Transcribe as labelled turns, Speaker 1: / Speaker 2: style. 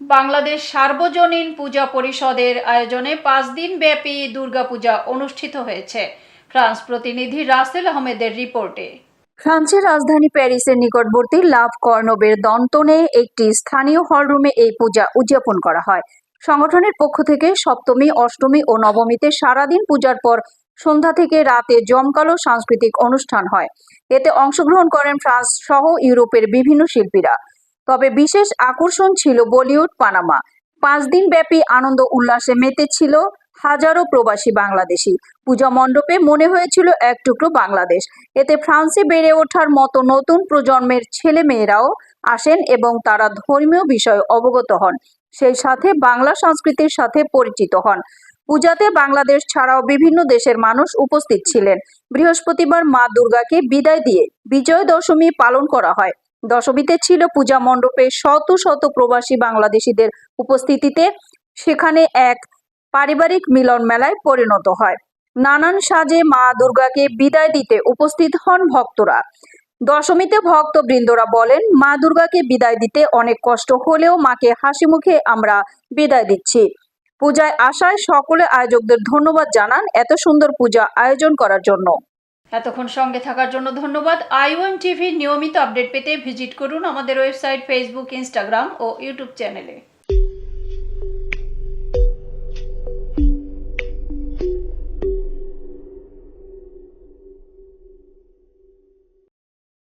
Speaker 1: বাংলাদেশ সার্বজনীন পূজা পরিষদের আয়োজনে 5 দিন ব্যাপী দুর্গাপূজা অনুষ্ঠিত হয়েছে। ফ্রান্স প্রতিনিধি রাসেল আহমেদের রিপোর্টে।
Speaker 2: ফ্রান্সের রাজধানী প্যারিসের নিকটবর্তী লাভ কর্নবের দন্তনে একটি স্থানীয় হলরুমে এই পূজা উদযাপন করা হয়। সংগঠনের পক্ষ থেকে সপ্তমী, অষ্টমী ও নবমীতে সারাদিন পূজার পর সন্ধ্যা থেকে রাতে জমকালো সাংস্কৃতিক অনুষ্ঠান হয়। এতে অংশগ্রহণ করেন ফ্রান্স সহ ইউরোপের বিভিন্ন শিল্পীরা। তবে বিশেষ আকর্ষণ ছিল বলিউড পানামা। 5 দিন ব্যাপী আনন্দ উল্লাসে মেতেছিল হাজারো প্রবাসী বাংলাদেশি। পূজা মণ্ডপে মনে হয়েছিল এক টুকরো বাংলাদেশ। এতে ফ্রান্সে বেড়ে ওঠার মতো নতুন প্রজন্মের ছেলে মেয়েরাও আসেন এবং তারা ধর্মীয় বিষয়ে অবগত হন, সেই সাথে বাংলা সংস্কৃতির সাথে পরিচিত হন। পূজাতে বাংলাদেশ ছাড়াও বিভিন্ন দেশের মানুষ উপস্থিত ছিলেন। বৃহস্পতিবার মা দুর্গাকে বিদায় দিয়ে বিজয় দশমী পালন করা হয়। দশমীতে ছিল পূজা মণ্ডপে শত শত প্রবাসী বাংলাদেশিদের উপস্থিতিতে সেখানে এক পারিবারিক মিলন মেলায় পরিণত হয়। নানান সাজে মা দুর্গাকে বিদায় দিতে উপস্থিত হন ভক্তরা। দশমীতে ভক্তবৃন্দরা বলেন, মা দুর্গাকে বিদায় দিতে অনেক কষ্ট হলেও মাকে হাসি মুখে আমরা বিদায় দিচ্ছি। পূজায় আসায় সকলে আয়োজকদের ধন্যবাদ জানান এত সুন্দর পূজা আয়োজন করার জন্য।
Speaker 1: এতক্ষণ সঙ্গে থাকার জন্য ধন্যবাদ। IOM টিভির নিয়মিত আপডেট পেতে ভিজিট করুন আমাদের ওয়েবসাইট, ফেসবুক, ইনস্টাগ্রাম ও ইউটিউব চ্যানেলে।